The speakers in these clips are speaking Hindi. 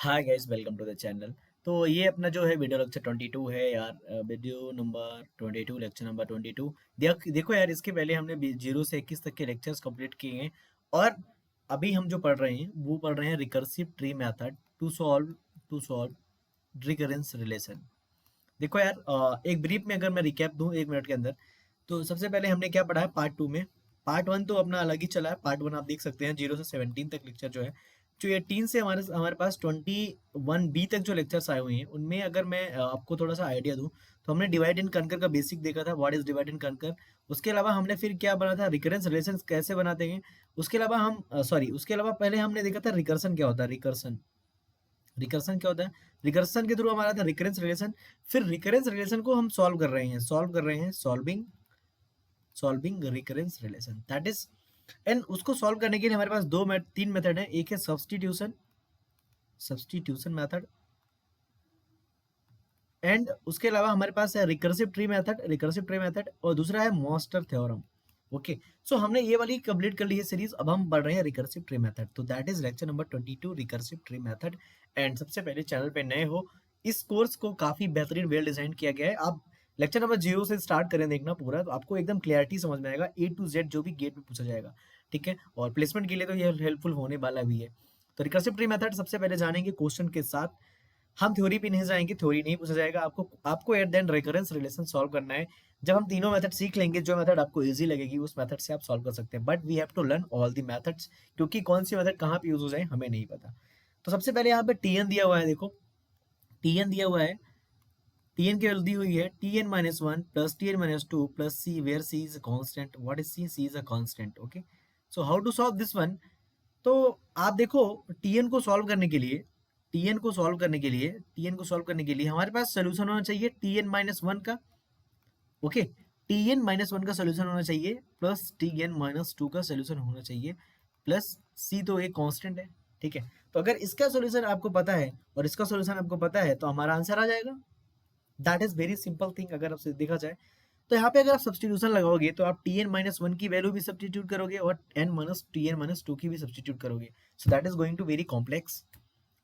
Hi guys, welcome to the channel. तो ये अपना जो है वीडियो लेक्चर 22 है यार। Video number 22, lecture number 22। देखो यार, इसके पहले हमने 0 से 21 तक के लेक्चर्स कंप्लीट किए हैं। और अभी हम जो पढ़ रहे हैं वो पढ़ रहे हैं recursive tree method to solve recurrence relation. देखो यार, एक ब्रीफ में अगर मैं रिकैप दूं 1 मिनट के अंदर, तो सबसे पहले हमने क्या पढ़ा है पार्ट 2 में। पार्ट 1 तो अपना अलग ही चला है। पार्ट 1 आप देख सकते हैं 0 से 17 तक लेक्चर जो है। जो 18 से हमारे हमारे पास 21 बी तक जो लेक्चर्स आए हुए हैं, उनमें अगर मैं आपको थोड़ा सा आइडिया दूं, तो हमने डिवाइड एंड कनकर का बेसिक देखा था, what is divide and conquer. उसके अलावा हमने फिर क्या बना था, रिकरेंस रिलेशन कैसे बनाते हैं। उसके अलावा उसके अलावा पहले हमने देखा था रिकर्सन क्या होता है। रिकर्सन रिकर्सन क्या होता है, रिकर्सन के थ्रू हमारा था रिकरेंस रिलेशन। फिर रिकरेंस रिलेशन को हम solving solving recurrence relation, that is. And उसको सॉल्व करने के लिए हमारे पास 3 मेथड है। एक है सब्स्टिट्यूशन सब्स्टिट्यूशन मेथड, एंड उसके अलावा हमारे पास है रिकर्सिव ट्री मेथड, और दूसरा है मॉस्टर थ्योरम। ओके, सो हमने ये वाली कंप्लीट कर ली है सीरीज। अब हम बढ़ रहे हैं रिकर्सिव ट्री मेथड। तो that is lecture number 22, recursive tree method. And सबसे पहले चैनल पे नए हो, इस कोर्स को काफी बेहतरीन वेल डिजाइन किया गया है। आप लेक्चर नंबर 0 से स्टार्ट करें देखना पूरा, तो आपको एकदम क्लियरिटी समझ में आएगा, ए टू जेड जो भी गेट में पूछा जाएगा। ठीक है, और प्लेसमेंट के लिए तो ये हेल्पफुल होने वाला भी है। तो रिकर्सिव ट्री मेथड सबसे पहले जानेंगे क्वेश्चन के साथ। हम थ्योरी पे नहीं जाएंगे, थ्योरी नहीं पूछा जाएगा आपको। आपको at the end recurrence relation solve करना है। जब हम तीनों मेथड सीख लेंगे, जो मेथड आपको इजी लगेगी उस मेथड से आप सॉल्व कर सकते हैं, but we have to learn all the methods, क्योंकि कौन सी मेथड कहाँ पे यूज हो जाए हमें नहीं पता। तो सबसे पहले यहाँ पे टीएन दिया हुआ है, देखो टीएन दिया हुआ है। टीएन की वैल्यू दी हुई है Tn-1 plus Tn-2 plus c, where c is a constant. What is c? C is a constant. Okay, so how to solve this one. तो आप देखो, टीएन को सॉल्व करने के लिए टीएन को सॉल्व करने के लिए हमारे पास सोल्यूशन होना चाहिए Tn-1 का। ओके, Tn-1 का सोल्यूशन होना चाहिए, प्लस Tn-2 का सोल्यूशन होना चाहिए, प्लस सी तो एक कांस्टेंट है। ठीक है, तो अगर इसका सोल्यूशन आपको पता है और इसका सोल्यूशन आपको पता है, तो हमारा आंसर आ जाएगा। That is very simple thing. अगर आपसे देखा जाए, तो यहाँ पे अगर आप सब्सटीट्यूशन लगाओगे, तो आप Tn-1 की वैल्यू भी सब्सटीट्यूट करोगे और Tn-2 की भी सब्सटीट्यूट करोगे। So that is going to very complex.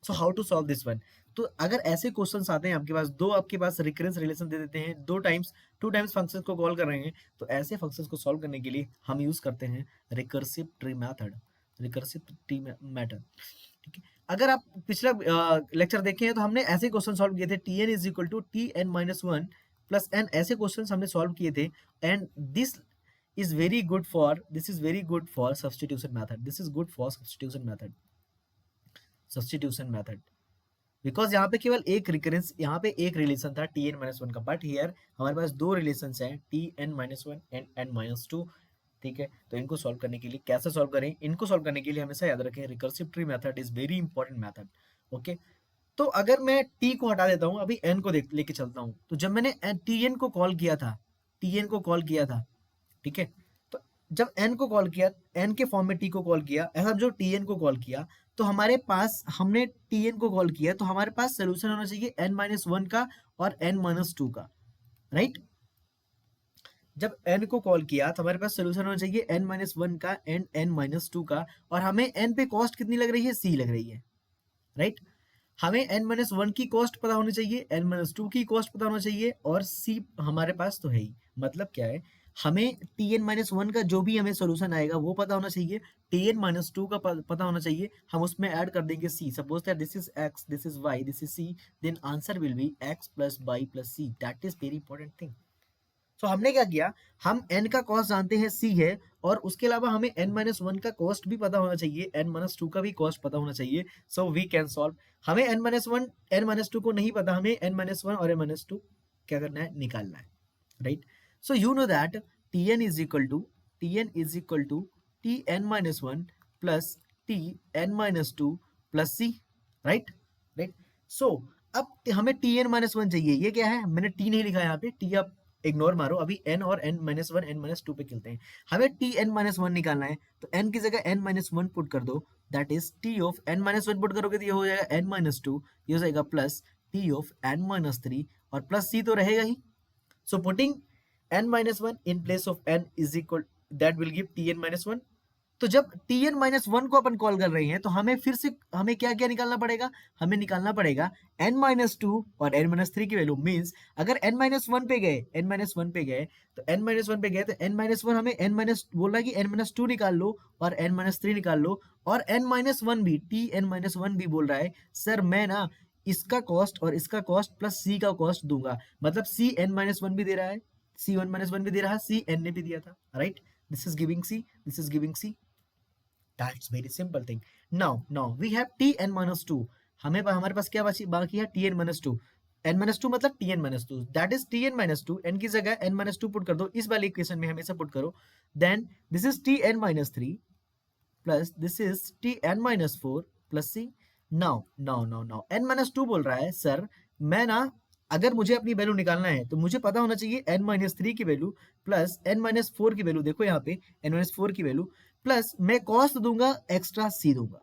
So how to solve this one. तो अगर ऐसे क्वेश्चंस आते हैं आपके पास, आपके पास रिकरेंस रिलेशन दे देते हैं, 2 टाइम्स फंक्शंस को कॉल कर रहे हैं, तो ऐसे फंक्शंस को सॉल्व करने के लिए हम यूज करते हैं रिकर्सिव ट्री मेथड। ठीक है, अगर आप पिछला लेक्चर देखें, तो हमने ऐसे क्वेश्चन सॉल्व किए थे, Tn=Tn-1 प्लस n, ऐसे क्वेश्चन हमने सॉल्व किए थे। And this is very good for substitution method, because यहाँ पे केवल एक रिलेशन था Tn-1 का, बट हियर हमारे पास 2 रिलेशन हैं, Tn-1 एंड n-2। ठीक है, तो इनको सॉल्व करने के लिए कैसे सॉल्व करें, इनको सॉल्व करने के लिए हमेशा याद रखें recursive tree method is very important method. Okay, तो अगर मैं टी को हटा देता हूं, अभी एन को देख लेके चलता हूं, तो जब मैंने टीएन को कॉल किया था, ठीक है, तो जब एन को कॉल किया, एन के फॉर्म में टी को कॉल किया, ऐसा जो टीएन को कॉल किया, तो हमारे पास, हमने टीएन को कॉल किया, तो हमारे पास सोल्यूशन होना चाहिए n-1 का और n-2 का, राइट। जब n को कॉल किया, तो हमारे पास सोल्यूशन होना चाहिए n-1 का एंड n-2 का, और हमें n पे कॉस्ट कितनी लग रही है? c लग रही है, राइट। हमें n-1 की कॉस्ट पता होनी चाहिए, n-2 की कॉस्ट पता होना चाहिए, और c हमारे पास तो है ही। मतलब क्या है, हमें Tn-1 का जो भी हमें सोल्यूशन आएगा वो पता होना चाहिए, Tn-2 का पता होना चाहिए, हम उसमें ऐड कर देंगे c। Suppose that this is x, this is y, this is c, then answer will be x plus y plus c। That is very important thing. So हमने क्या किया, हम n का कॉस्ट जानते हैं c है, और उसके अलावा हमें n-1 का कॉस्ट भी पता होना चाहिए, n-2 का भी कॉस्ट पता होना चाहिए। So we can solve. हमें n-2 को नहीं पता, हमें n-1 और n-2 क्या करना है, निकालना है, right. So you know that Tn is equal to Tn-1 plus Tn-2 plus c, right, right. So अब हमें Tn-1 चाहिए, ये क्या है, मैंने t नहीं लिखा यहाँ पे, t आप इग्नोर मारो, अभी n और n-1 n-2 पे खेलते हैं। हमें Tn-1 निकालना है, तो n की जगह n-1 पुट कर दो, that is t of n-1 put करोगे तो ये हो जाएगा n-2, ये हो जाएगा प्लस t ऑफ n-3, और प्लस c तो रहेगा ही। So putting n-1 in place of n is equal, that will give Tn-1, तो जब Tn-1 को अपन कॉल कर रहे हैं तो हमें फिर से हमें क्या क्या निकालना पड़ेगा, हमें निकालना पड़ेगा n-2 और n-3 की वैल्यू। मींस अगर n-1 पे गए, n-1 पे गए तो n-1 पे गए तो n-1 हमें बोल रहा है कि n-2 निकाल लो और n-3 निकाल लो, और n-1 भी Tn-1 भी बोल रहा है सर मैं ना इसका कॉस्ट और इसका कॉस्ट प्लस c का कॉस्ट दूंगा। मतलब Cn-1 भी दे रहा है, C1-1 भी दे रहा है, Cn ने भी दिया था, right. This is giving C, this is giving C. That's very simple thing. Now we have Tn-2. हमारे पास क्या बाकी है, Tn-2. n-2 मतलब Tn-2, that is Tn-2. n की जगह n-2 पुट कर दो, इस वाले इक्वेशन में हमेशा पुट करो। Then this is Tn-3 plus this is Tn-4 plus C. now n-2 बोल रहा है सर मैं ना अगर मुझे अपनी वैल्यू निकालना है तो मुझे पता होना चाहिए n-3 की वैल्यू प्लस n-4 की वैल्यू। देखो यहाँ पे n-4 की वैल्यू प्लस मैं कॉस्ट दूंगा, एक्स्ट्रा c दूंगा,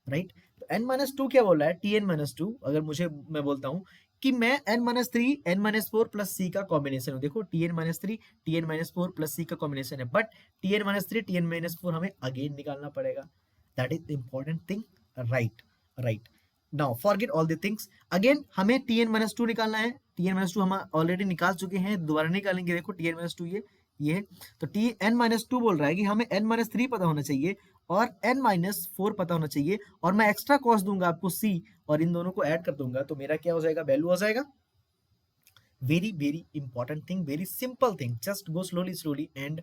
राइट। तो n-2 क्या बोल रहा है, Tn-2 अगर मैं बोलता हूँ कि मैं n-3 n-4 प्लस c का कॉम्बिनेशन हूँ। देखो Tn-3 Tn-4 प्लस c का कॉम्बिनेशन है, बट Tn-3 Tn-4 हमें अगेन निकालना पड़ेगा। That is important thing, right. Now forget all the things, again हमें Tn-2 निकालना है। Tn-2 हम ऑलरेडी निकाल चुके हैं, दोबारा निकालेंगे। देखो Tn-2 ये है, तो Tn-2 बोल रहा है कि हमें n-3 पता होना चाहिए और n-4 पता होना चाहिए, और मैं एक्स्ट्रा कॉस्ट दूंगा आपको c, और इन दोनों को ऐड कर दूंगा तो मेरा क्या हो जाएगा, वैल्यू हो जाएगा। Very very important thing, very simple thing, just go slowly and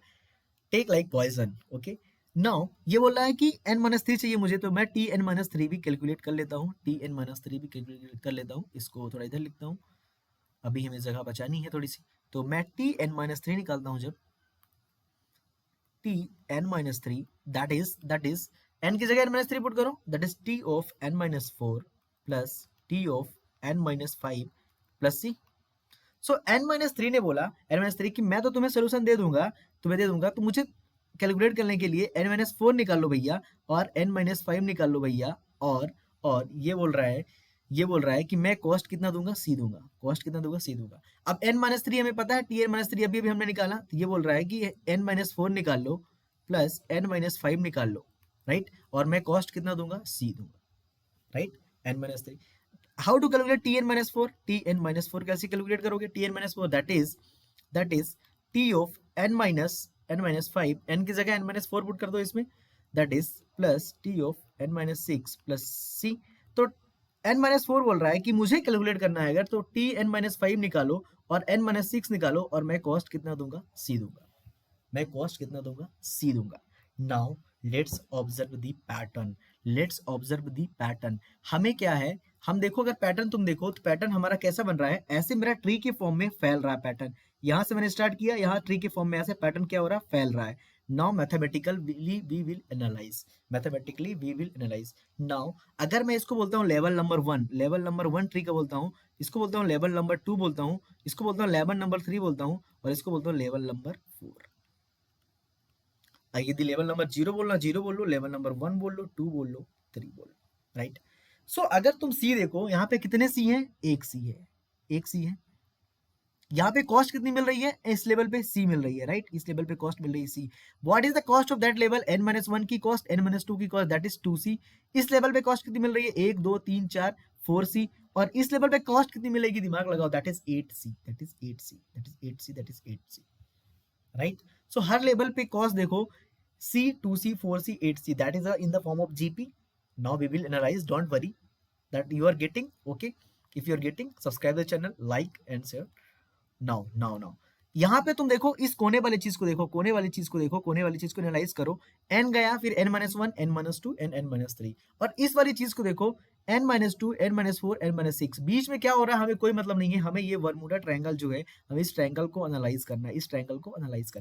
take like poison, okay. Now ये बोल रहा है कि n-3 चाहिए मुझे, तो मैं Tn-3 भी कैलकुलेट कर लेता हूँ, Tn-3 भी कैलकुलेट कर लेता हूँ। इसको थोड़ा इधर लिखता हूँ, अभी हमें जगह बचानी है थोड़ी सी। तो मैं Tn-3 निकालता हूँ जब Tn-3 that is n की जगह n-3 पुट करो, that is T of n-4 plus T of n-5 plus C। So n-3 ने बोला, n-3 कि मैं तो तुम्हें सोल्यूशन दे दूंगा, तो मुझे कैलकुलेट करने के लिए n-4 निकाल लो भैया और n-5 निकाल लो भैया, और ये बोल रहा है कि मैं कॉस्ट कितना दूंगा, c दूंगा। कॉस्ट कितना दूंगा, c दूंगा। अब n-3 हमें पता है, Tn-3 अभी हमने निकाला, तो ये बोल रहा है कि n-4 निकाल लो प्लस n-5 निकाल लो, राइट। और मैं कॉस्ट कितना दूंगा, c दूंगा, right. n-3 how to calculate Tn-4? Tn-4 कैसे कैलकुलेट करोगे, Tn-4 that is T of n-5, n की जगह n-4 पुट कर दो इसमें, that is plus T of n-6 plus C। तो n-4 बोल रहा है कि मुझे कैलकुलेट करना है अगर, तो Tn-5 निकालो और n-6 निकालो, और मैं कॉस्ट कितना दूंगा, c दूंगा। मैं कॉस्ट कितना दूंगा, c दूंगा। Now let's observe the pattern, हमें क्या है, हम देखो अगर पैटर्न तुम देखो तो पैटर्न हमारा कैसा बन रहा है, ऐसे मेरा ट्री के फॉर्म में फैल रहा है पैटर्न। यहां से मैंने स्टार्ट किया, यहाँ ट्री के फॉर्म में ऐसे पैटर्न क्या हो रहा है, फैल रहा है। Now mathematically we will analyse. Now अगर मैं इसको बोलता हूँ लेवल नंबर 1 ट्री का बोलता हूँ, इसको बोलता हूँ लेवल नंबर 2 बोलता हूँ, इसको बोलता हूँ लेवल नंबर 3 बोलता हूँ, और इसको बोलता हूँ लेवल नंबर 4। यदि लेवल नंबर 0 बोलना 0 बोल लो, लेवल नंबर 1 बोल लो, 2 बोल लो, 3 बोल लो, राइट। सो अगर तुम सी देखो, यहाँ पे कितने सी हैं, एक सी है। यहाँ पे कॉस्ट कितनी मिल रही है, इस लेवल पे सी मिल रही है, राइट। इस लेवल पे कॉस्ट मिल रही है C. What is the cost of that level, n-1 की कॉस्ट, n-2 की कॉस्ट, दैट इज 2c। इस लेवल पे कॉस्ट कितनी मिल रही है, 1 2 3 4 4c। और इस लेवल पे कॉस्ट कितनी मिलेगी, दिमाग लगाओ, that is 8c, right. So her level पे कॉस्ट देखो, C, 2C, 4C, 8C, that is in the form of GP. Now we will analyze, don't worry that you are getting, okay? If you are getting, subscribe the channel, like and share. now यहाँ पे तुम देखो, इस कोने वाली चीज को देखो, कोने वाली चीज को एनालाइज करो। n गया, फिर n-1, n-2 and n-3, और इस वाली चीज को देखो, n-2, n-4, n-6। बीच में क्या हो रहा है हमें कोई मतलब नहीं है, हमें ये बरमूडा ट्रायंगल जो है, हमें इस ट्रायंगल को एनालाइज करना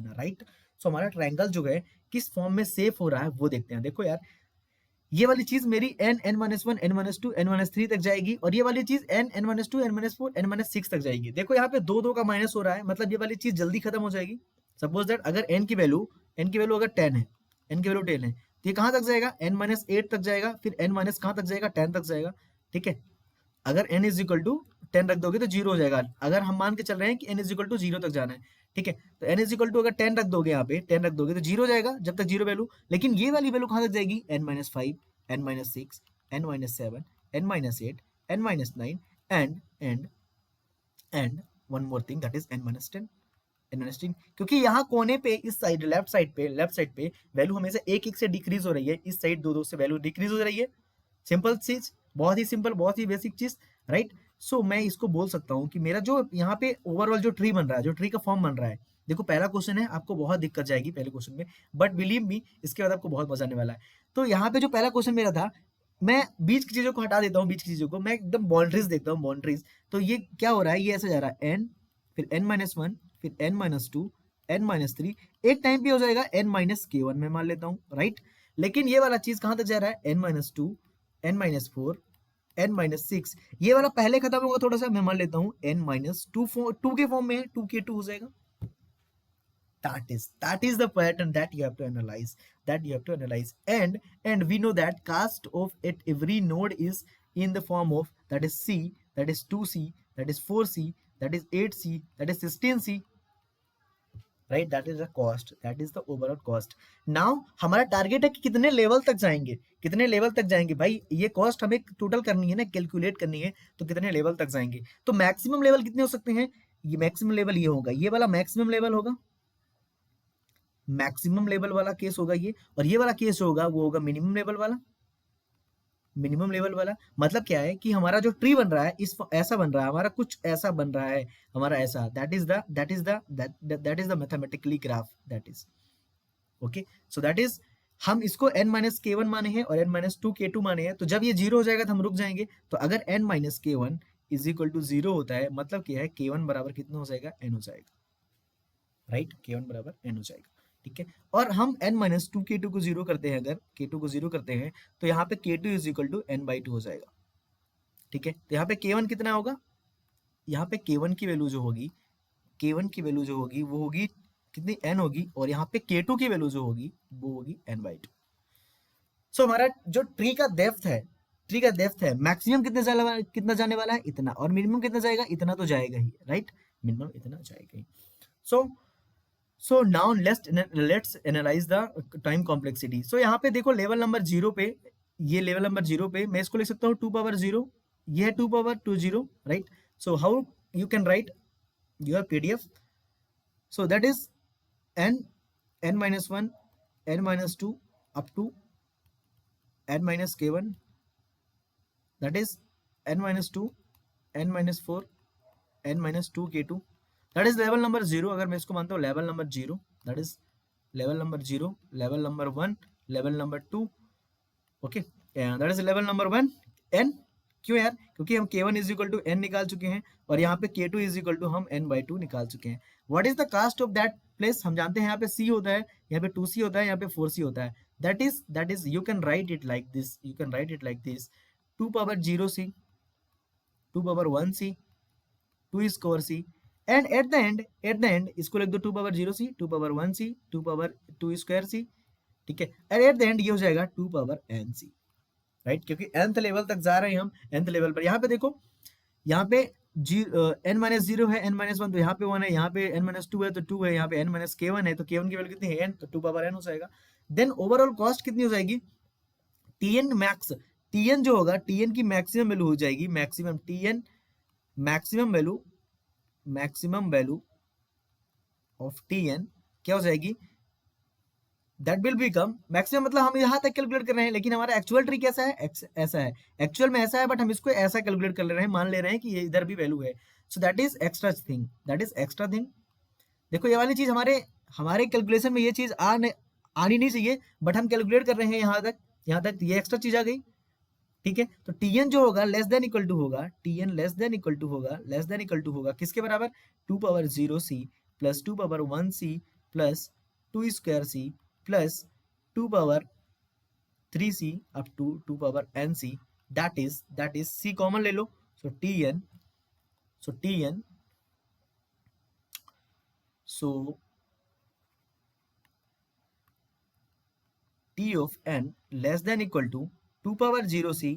है, राइट। सो हमारा ट्रायंगल जो है किस फॉर्म में सेफ हो रहा है वो देखते हैं। देखो यार, ये वाली चीज मेरी n-1, n-2, n-3 तक जाएगी, और ये वाली चीज n-2, n-4, n-6 तक जाएगी। देखो यहाँ पे 2 2 का माइनस हो रहा है, मतलब ये वाली चीज जल्दी खत्म हो जाएगी। सपोज दैट अगर n की वैल्यू अगर 10 है, तो ये कहाँ तक जाएगा, n-8 तक जाएगा, फिर n- कहाँ तक जाएगा, 10 तक जाएगा, ठीक है। अगर n इज इक्वल टू 10 रख दोगे तो 0 हो जाएगा। अगर हम मान के चल रहे हैं कि n इज इक्वल टू 0 तक जाना है, ठीक है, तो n इज इक्वल टू अगर 10 रख दोगे, यहाँ पे 10 रख दोगे तो 0 हो जाएगा जब तक 0 वैल्यू। लेकिन ये वाली वैल्यू कहाँ तक जाएगी, n-5, n-6, n-7, n-8, n-9 and one more thing that is n-10, n-10, क्योंकि यहाँ कोने पे इस साइड लेफ्ट साइड पे वैल्यू हमेशा एक एक से डिक्रीज हो रही है, इस साइड दो दो से वैल्यू डिक्रीज हो रही है। सिंपल चीज, बहुत ही सिंपल, बहुत ही बेसिक चीज, राइट। सो मैं इसको बोल सकता हूँ कि मेरा जो यहाँ पे ओवरऑल जो ट्री बन रहा है, जो ट्री का फॉर्म बन रहा है, देखो पहला क्वेश्चन है, आपको बहुत दिक्कत जाएगी पहले क्वेश्चन में, बट बिलीव मी इसके बाद आपको बहुत मजा आने वाला है। तो यहाँ पे जो पहला क्वेश्चन मेरा था, मैं बीच की चीजों को हटा देता हूँ, बीच की चीजों को मैं एकदम बाउंड्रीज देखता हूँ, बाउंड्रीज। तो ये क्या हो रहा है, ये ऐसे जा रहा है n, फिर n-1, फिर n-2, n-3, एक टाइम पे हो जाएगा n-k1 मैं मान लेता हूँ, राइट। लेकिन ये वाला चीज कहां तक जा रहा है, n-2, n-4, n-6, ये वाला पहले खत्म होगा थोड़ा सा, मैं मान लेता हूँ n-2, 2 के फॉर्म में है, 2k2 हो जाएगा। That is the pattern that you have to analyze, and we know that cast of at every node is in the form of, that is c, that is 2c, that is 4c, that is 8c, that is 16c, right? That is the cost, that is the overall cost. Now हमारा टारगेट है कि कितने लेवल तक जाएंगे, कितने लेवल तक जाएंगे भाई, ये कॉस्ट हमें टोटल करनी है ना, कैलकुलेट करनी है, तो कितने लेवल तक जाएंगे। तो मैक्सिमम लेवल कितने हो सकते हैं, ये मैक्सिमम लेवल ये होगा, ये वाला मैक्सिमम लेवल होगा, मैक्सिमम लेवल वाला केस होगा ये, और ये वाला केस होगा वो होगा मिनिमम लेवल वाला। मिनिमम लेवल वाला मतलब क्या है कि हमारा जो ट्री बन रहा है इस ऐसा बन रहा है, हमारा कुछ ऐसा बन रहा है, हमारा ऐसा, that is the mathematically graph, that is okay. So that is, हम इसको n-k1 माने हैं और n-2k2 माने हैं, तो जब ये 0 हो जाएगा तो हम रुक जाएंगे। तो अगर n-k1 इज इक्वल टू 0 होता है, मतलब क्या है, k1 बराबर कितना हो जाएगा, n हो जाएगा, राइट, k1 बराबर n हो जाएगा, ठीक है। और हम n-2k2 को 0 करते हैं, अगर k2 को 0 करते हैं, तो यहाँ पे k2 is equal to n/2 हो जाएगा, ठीक है। तो यहाँ पे k1 कितना होगा, यहाँ पे k1 की वैल्यू जो होगी, k1 की वैल्यू जो होगी वो होगी कितनी, n होगी, और यहाँ पे k2 की वैल्यू जो होगी वो होगी n/2। सो हमारा जो ट्री का डेप्थ है, ट्री का डेप्थ है, मैक्सिमम कितना जाने वाला है, इतना, और मिनिमम कितना जाएगा, इतना तो जाएगा ही, राइट, मिनिमम इतना जाएगा ही। So now let's analyse the time complexity. So यहाँ पे देखो लेवल नंबर 0 पे, ये लेवल नंबर 0 पे मैं इसको लिख सकता हूँ 2 power 0, ये है 2 power 20, right. So how you can write your PDF, so that is n-1, n-2 up to n-k1, that is n-2, n-4, n-2k2, that is level number 0। अगर मैं इसको मानता हूँ level number 0, that is level number 0, level number 1, level number 2, okay, that is level number 1 n। क्यों यार, क्योंकि हम k1 is equal to n निकाल चुके हैं, और यहाँ पे k2 इज इक्वल टू हम n/2 निकाल चुके हैं। What is the cost of that place, हम जानते हैं यहाँ पे c होता है, यहाँ पे 2c होता है, यहाँ पे 4c होता है, that is you can write it like this, 2 power 0c, 2 power 1c, 2 square c, and at the end इसको लिख दो 2 power 0c, 2 power 1c, 2 power 2 square c, ठीक है, और एट द एंड ये हो जाएगा 2 power n c, राइट, क्योंकि nth लेवल तक जा रहे हैं हम, nth लेवल पर। यहाँ पे देखो, यहाँ पे n-0 है, n-1 तो यहाँ पे 1 है, यहाँ पे n-2 है तो 2 है, यहाँ पे n-k1 है तो k1 की वैल्यू कितनी है, n, तो 2 power n हो जाएगा। देन ओवरऑल कॉस्ट कितनी हो जाएगी, tn मैक्स, tn जो होगा, tn की मैक्सिमम वैल्यू हो जाएगी, maximum tn, maximum value of tn क्या हो जाएगी, दैट विल बिकम मैक्सिमम, मतलब हम यहाँ तक कैलकुलेट कर रहे हैं, लेकिन हमारा एक्चुअल ट्री कैसा है, ऐसा है, एक्चुअल में ऐसा है, बट हम इसको ऐसा कैलकुलेट कर ले रहे हैं, मान ले रहे हैं कि ये इधर भी वैल्यू है। सो दैट इज एक्स्ट्रा थिंग, देखो ये वाली चीज हमारे कैलकुलेशन में ये चीज आनी नहीं चाहिए, बट हम कैलकुलेट कर रहे हैं यहाँ तक ये एक्स्ट्रा चीज आ गई, ठीक है। तो tn जो होगा लेस देन इक्वल टू होगा, tn less than equal to होगा किसके बराबर, 2 power 0c plus 2 power 1c plus 2 square c plus 2 power 3c up to 2 power nc, that is c common ले लो। So tn so t of n less than equal to 2 power 0c,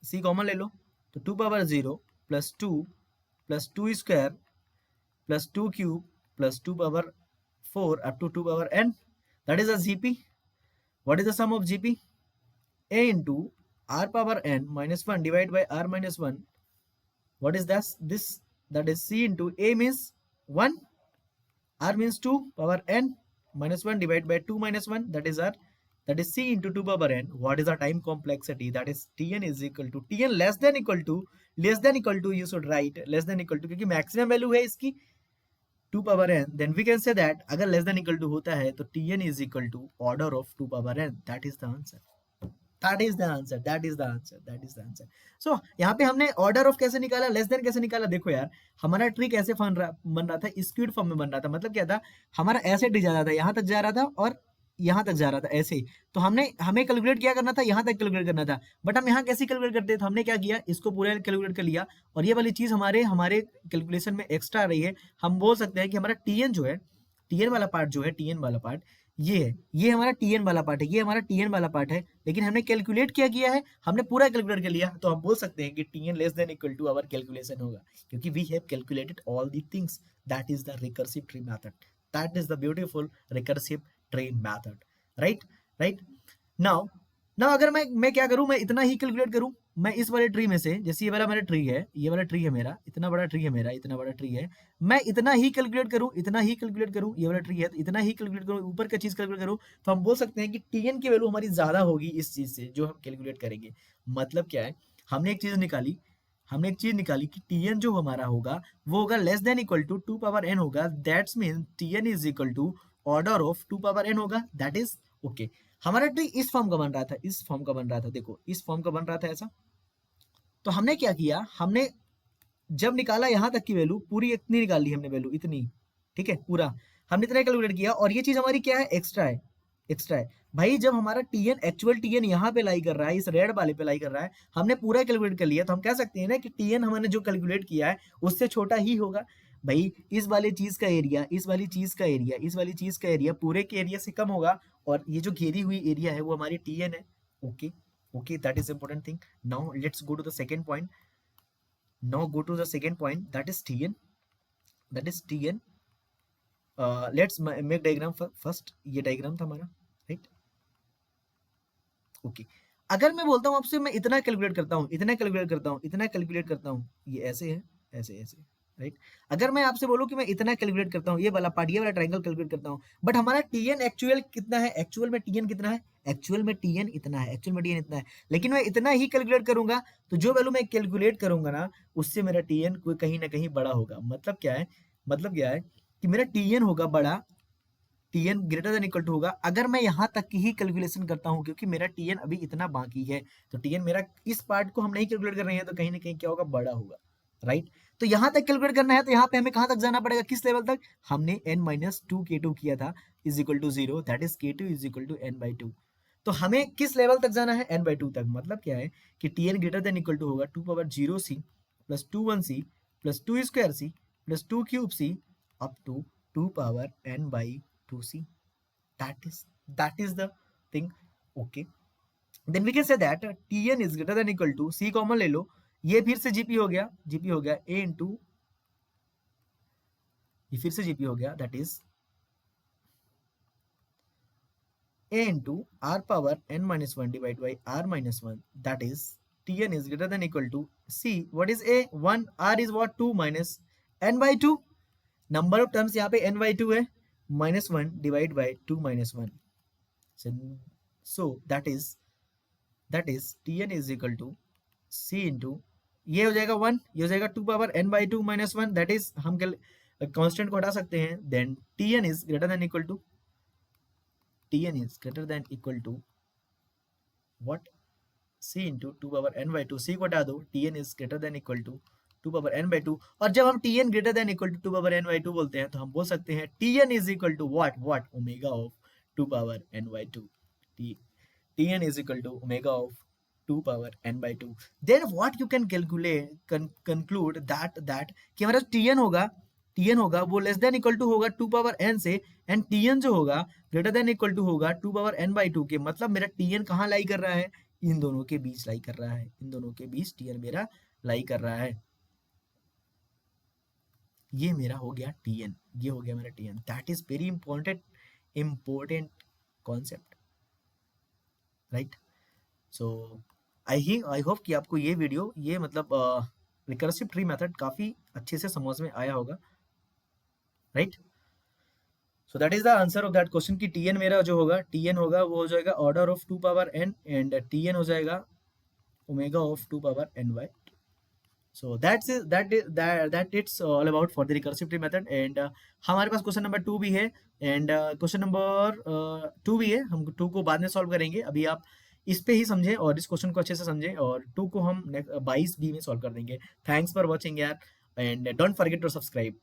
c common ले लो, तो 2 power 0 plus 2 plus 2 square plus 2 cube plus 2 power 4 up to 2 power n. That is a GP. What is the sum of GP? A into r power n minus 1 divided by r minus 1. What is that? This, that is C into A means 1, r means 2 power n minus 1 divided by 2 minus 1, that is r, that is C into 2 power n. What is the time complexity? That is Tn is equal to, Tn less than equal to you should write less than equal to, क्योंकि मैक्सिमम वैल्यू है इसकी 2 power n, then we can say that अगर less than equal to होता है तो Tn is equal to order of 2 power n. That is the answer. That is the answer. That is the answer. That is the answer. So यहाँ पे हमने order of कैसे निकाला, less than कैसे निकाला. देखो यार, हमारा ट्री कैसे बन रहा था, स्क्यूड फॉर्म में बन रहा था. मतलब क्या था, हमारा ऐसे ट्री जा रहा था, यहाँ तक जा रहा था और यहाँ तक जा रहा था ऐसे. तो हमें कैलकुलेट क्या करना था, यहाँ तक कैलकुलेट करना था. बट हम यहाँ कैसे कैलकुलेट करते हैं, तो हमने क्या किया, इसको पूरा कैलकुलेट कर लिया और ये वाली चीज हमारे कैलकुलेशन में एक्स्ट्रा आ रही है. हम बोल सकते हैं कि हमारा टीएन जो है, टीएन वाला पार्ट जो है, टीएन वाला पार्ट ये है, ये हमारा टीएन वाला पार्ट है, ये हमारा टीएन वाला पार्ट है. लेकिन हमने कैलकुलेट क्या किया है, हमने पूरा कैलकुलेट कर लिया. तो हम बोल सकते हैं कि TN less than equal to our calculation होगा, क्योंकि we have calculated all the things. That is the recursive tree method. That is the beautiful recursive tree method. Right now अगर मैं क्या करूं, मैं इतना ही कैलकुलेट करूं. मैं इस वाले ट्री में से, जैसे ये वाला मेरा ट्री है, ये वाला ट्री है मेरा, इतना बड़ा ट्री है मेरा, इतना बड़ा ट्री है, मैं इतना ही कैलकुलेट करूं, ये वाला ट्री है तो इतना ही कैलकुलेट करूं, ऊपर का चीज कैलकुलेट करूं, तो हम बोल सकते हैं कि टीएन की वैल्यू हमारी ज्यादा होगी इस चीज से जो हम कैलकुलेट करेंगे. मतलब क्या है, हमने एक चीज निकाली कि टीएन जो हमारा होगा वो होगा less than equal to 2 power n होगा. That's mean TN is equal to order of 2 power n होगा. That is okay. हमारा ट्री इस फॉर्म का बन रहा था, देखो इस फॉर्म का बन रहा था ऐसा. तो हमने क्या किया, हमने जब निकाला यहाँ तक की वैल्यू पूरी इतनी निकाल ली हमने, वैल्यू इतनी, ठीक है, पूरा हमने इतना कैलकुलेट किया. और ये चीज हमारी क्या है, एक्स्ट्रा है भाई. जब हमारा टीएन, एक्चुअल टीएन यहाँ पे लाई कर रहा है, इस रेड वाले पे लाई कर रहा है, हमने पूरा कैलकुलेट कर लिया, तो हम कह सकते हैं ना कि टीएन हमने जो कैलकुलेट किया है उससे छोटा ही होगा. भाई इस वाली चीज का एरिया पूरे के एरिया से कम होगा, और ये जो घेरी हुई एरिया है वो हमारी टीएन है. Okay, that is important thing. Now let's go to the second point. That is TN. Let's make diagram first. ये डायग्राम था हमारा, राइट. ओके, अगर मैं बोलता हूँ आपसे, मैं इतना कैलकुलेट करता हूँ, ये ऐसे है, ऐसे, राइट. अगर मैं आपसे बोलूँ कि मैं इतना कैलकुलेट करता हूँ, ये वाला पार्ट, ये वाला ट्रायंगल कैलकुलेट करता हूँ, बट हमारा टीएन एक्चुअल कितना है, एक्चुअल में टीएन इतना है, लेकिन मैं इतना ही कैलकुलेट करूंगा, तो जो वैल्यू मैं कैलकुलेट करूंगा ना, उससे मेरा टीएन कोई कहीं ना कहीं बड़ा होगा. मतलब क्या है कि मेरा टीएन होगा बड़ा, TN greater than equal to होगा अगर मैं यहाँ तक की ही कैलकुलेशन करता हूँ, क्योंकि मेरा टीएन अभी इतना बाकी है. तो टीएन मेरा, इस पार्ट को हम नहीं कैलकुलेट कर रहे हैं, तो कहीं ना कहीं क्या होगा, बड़ा होगा, राइट. तो यहाँ तक कैलकुलेट करना है, तो यहाँ पे हमें कहाँ तक जाना पड़ेगा, किस लेवल तक, हमने n-2 k2 किया था is equal to 0. That is k2 is equal to n/2. तो हमें किस लेवल तक जाना है, n/2 तक. मतलब क्या है कि tn greater than equal to होगा 2 power 0c plus 2 1c plus 2 square c plus 2 cube c up to 2 power n/2c. that is the thing. Okay, then we can say that tn is greater than equal to, c common ले लो, ये फिर से जीपी हो गया, a इंटू, ये फिर से जीपी हो गया, that is a into r power n-1 divided by r-1, that is tn is greater than equal to c. What is a? 1. r is what? 2 minus n/2. number of terms यहाँ पे n/2 है, -1 divided by 2 minus 1. So that is tn is equal to c into, ये हो जाएगा 1, ये हो जाएगा 2 power n/2 minus 1. That is, हम कांस्टेंट को हटा सकते हैं. Then tn is greater than equal to what? c into 2 power n/2. c को हटा दो, tn is greater than equal to 2 power n/2. और जब हम tn greater than equal to 2 power n/2 बोलते हैं, तो हम बोल सकते हैं tn is equal to what? Omega of 2 power n/2. tn is equal to omega of 2 power n/2. Then what you can conclude that कि हमारा tn होगा वो लेस देन इक्वल टू होगा 2 पावर n से, एंड tn जो होगा ग्रेटर देन इक्वल टू होगा 2 पावर n/2 के. मतलब मेरा tn कहाँ लाई कर रहा है, इन दोनों के बीच लाई कर रहा है, tn मेरा लाई कर रहा है. ये मेरा हो गया टी एन, ये हो गया मेरा T N. That is very important concept, right. So I hope कि आपको ये वीडियो, ये मतलब रिकर्सिव ट्री मेथड काफी अच्छे से समझ में आया होगा, right. So that is the answer of that question कि टी एन मेरा जो होगा, टी एन होगा वो हो जाएगा order of 2 power n, and T N हो जाएगा omega of 2 power n by. So that it's all about for the recursive tree method, and हमारे पास क्वेश्चन नंबर 2 भी है, एंड क्वेश्चन नंबर 2 भी है, हम 2 को बाद में सॉल्व करेंगे। अभी आप इस पे ही समझें और इस क्वेश्चन को अच्छे से समझें, और 2 को हम 22 बी में सॉल्व कर देंगे। थैंक्स फॉर वॉचिंग यार, and don't forget to subscribe.